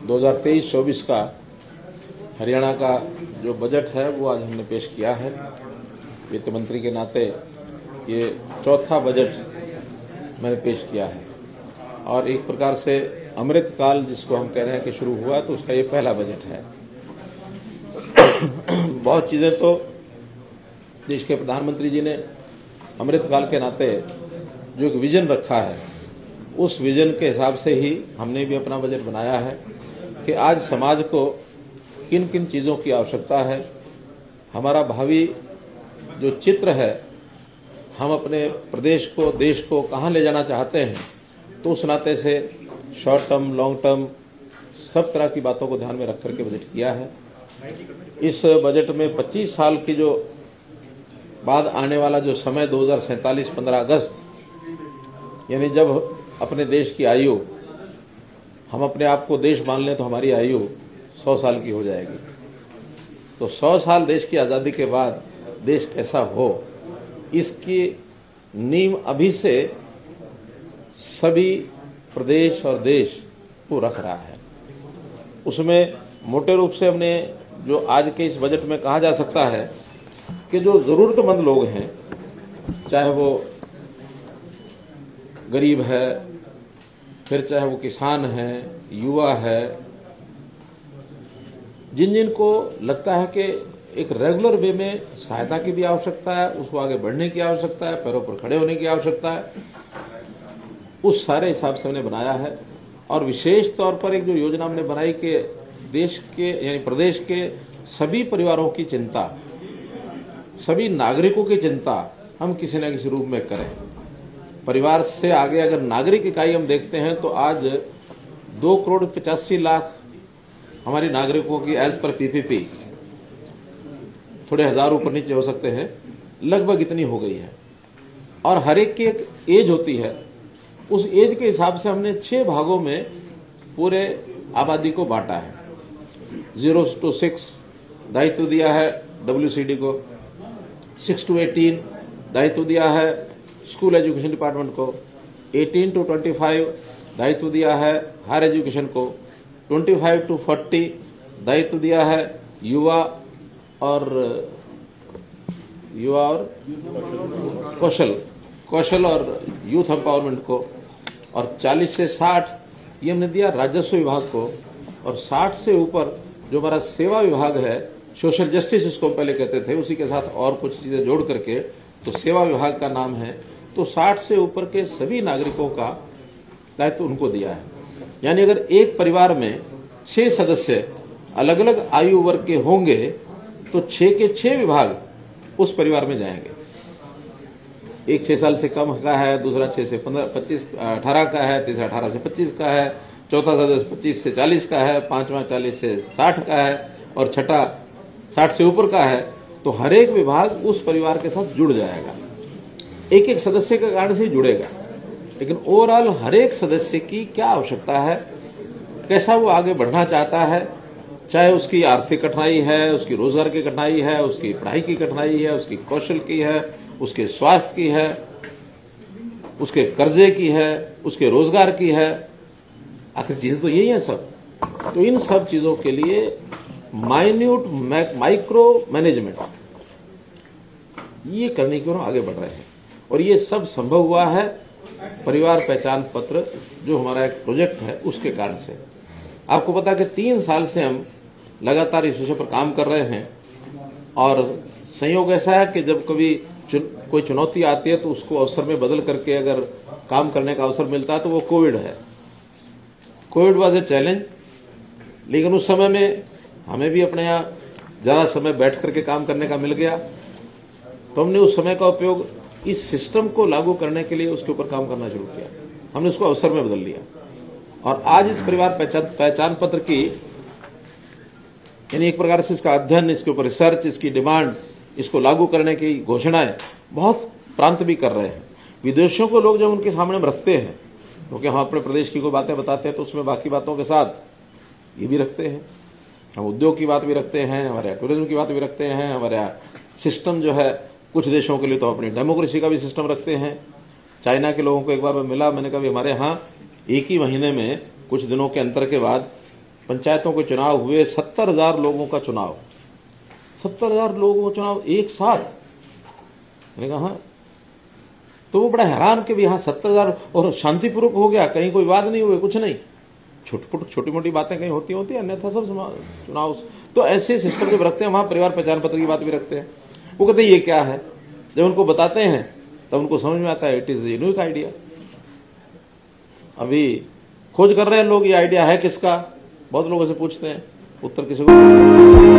2023-24 का हरियाणा का जो बजट है वो आज हमने पेश किया है। वित्त मंत्री के नाते ये चौथा बजट मैंने पेश किया है और एक प्रकार से अमृत काल जिसको हम कह रहे हैं कि शुरू हुआ तो उसका ये पहला बजट है। बहुत चीजें तो देश के प्रधानमंत्री जी ने अमृत काल के नाते जो एक विजन रखा है उस विजन के हिसाब से ही हमने भी अपना बजट बनाया है कि आज समाज को किन किन चीज़ों की आवश्यकता है, हमारा भावी जो चित्र है, हम अपने प्रदेश को देश को कहाँ ले जाना चाहते हैं, तो उस नाते से शॉर्ट टर्म लॉन्ग टर्म सब तरह की बातों को ध्यान में रख करके बजट किया है। इस बजट में 25 साल की जो बाद आने वाला जो समय 2047 15 अगस्त यानी जब अपने देश की आयु हम अपने आप को देश मान लें तो हमारी आयु 100 साल की हो जाएगी। तो 100 साल देश की आज़ादी के बाद देश कैसा हो इसकी नींव अभी से सभी प्रदेश और देश को रख रहा है। उसमें मोटे रूप से हमने जो आज के इस बजट में कहा जा सकता है कि जो जरूरतमंद लोग हैं, चाहे वो गरीब है, फिर चाहे वो किसान है, युवा है, जिन जिन को लगता है कि एक रेगुलर वे में सहायता की भी आवश्यकता है, उसको आगे बढ़ने की आवश्यकता है, पैरों पर खड़े होने की आवश्यकता है, उस सारे हिसाब से हमने बनाया है। और विशेष तौर पर एक जो योजना हमने बनाई कि देश के यानी प्रदेश के सभी परिवारों की चिंता, सभी नागरिकों की चिंता हम किसी न किसी रूप में करें। परिवार से आगे अगर नागरिक इकाई हम देखते हैं तो आज 2,85,00,000 हमारी नागरिकों की एज पर पीपीपी, थोड़े हजार ऊपर नीचे हो सकते हैं, लगभग इतनी हो गई है। और हर एक की एक एज होती है, उस एज के हिसाब से हमने 6 भागों में पूरे आबादी को बांटा है। 0 to 6 दायित्व दिया है WCD को, 6 to 18 दायित्व दिया है स्कूल एजुकेशन डिपार्टमेंट को, 18 to 25 दायित्व दिया है हायर एजुकेशन को, 25 to 40 दायित्व दिया है युवा और कौशल और यूथ एम्पावरमेंट को, और 40 से 60 ये हमने दिया राजस्व विभाग को, और 60 से ऊपर जो हमारा सेवा विभाग है, सोशल जस्टिस इसको पहले कहते थे, उसी के साथ और कुछ चीजें जोड़ करके तो सेवा विभाग का नाम है। तो 60 से ऊपर के सभी नागरिकों का दायित्व उनको दिया है। यानी अगर एक परिवार में 6 सदस्य अलग अलग आयु वर्ग के होंगे तो 6 के 6 विभाग उस परिवार में जाएंगे। एक 6 साल से कम का है, दूसरा 6 से 18 का है, तीसरा 18 से 25 का है, चौथा सदस्य 25 से 40 का है, पांचवा 40 से 60 का है और छठा 60 से ऊपर का है। तो हर एक विभाग उस परिवार के साथ जुड़ जाएगा, एक एक सदस्य के कारण से जुड़ेगा, लेकिन ओवरऑल हर एक सदस्य की क्या आवश्यकता है, कैसा वो आगे बढ़ना चाहता है, चाहे उसकी आर्थिक कठिनाई है, उसकी रोजगार की कठिनाई है, उसकी पढ़ाई की कठिनाई है, उसकी कौशल की है, उसके स्वास्थ्य की है, उसके कर्जे की है, उसके रोजगार की है, आखिर चीजें तो यही है सब। तो इन सब चीजों के लिए माइन्यूट माइक्रो मैनेजमेंट ये करने की ओर आगे बढ़ रहे हैं, और ये सब संभव हुआ है परिवार पहचान पत्र जो हमारा एक प्रोजेक्ट है उसके कारण से। आपको पता है कि 3 साल से हम लगातार इस विषय पर काम कर रहे हैं, और संयोग ऐसा है कि जब कभी कोई चुनौती आती है तो उसको अवसर में बदल करके अगर काम करने का अवसर मिलता है तो वो कोविड है। कोविड वॉज ए चैलेंज, लेकिन उस समय में हमें भी अपने यहाँ ज्यादा समय बैठ करके काम करने का मिल गया, तो हमने उस समय का उपयोग इस सिस्टम को लागू करने के लिए उसके ऊपर काम करना शुरू किया। हमने उसको अवसर में बदल लिया, और आज इस परिवार पहचान पत्र की यानी एक प्रकार से इसका अध्ययन, इसके ऊपर रिसर्च, इसकी डिमांड, इसको लागू करने की घोषणाएं बहुत प्रांत भी कर रहे हैं। विदेशों को लोग जब उनके सामने रखते हैं, क्योंकि हम अपने प्रदेश की कोई बातें बताते हैं तो उसमें बाकी बातों के साथ ये भी रखते हैं, हम उद्योग की बात भी रखते हैं, हमारे टूरिज्म की बात भी रखते हैं, हमारे सिस्टम जो है कुछ देशों के लिए तो अपनी डेमोक्रेसी का भी सिस्टम रखते हैं। चाइना के लोगों को एक बार मैं मिला, मैंने कहा हमारे यहाँ एक ही महीने में कुछ दिनों के अंतर के बाद पंचायतों के चुनाव हुए, 70,000 लोगों का चुनाव, 70,000 लोगों का चुनाव एक साथ। मैंने कहा हाँ। तो वो बड़ा हैरान कि भी हाँ 70,000 और शांतिपूर्वक हो गया, कहीं कोई वाद नहीं हुए, कुछ नहीं, छोटी मोटी बातें कहीं होती होती है, अन्यथा सब चुनाव। तो ऐसे सिस्टम जब रखते हैं वहां परिवार पहचान पत्र की बात भी रखते हैं। वो कहते हैं ये क्या है, जब उनको बताते हैं तब उनको समझ में आता है इट इज यूनिक आइडिया। अभी खोज कर रहे हैं लोग ये आइडिया है किसका, बहुत लोगों से पूछते हैं, उत्तर किसी को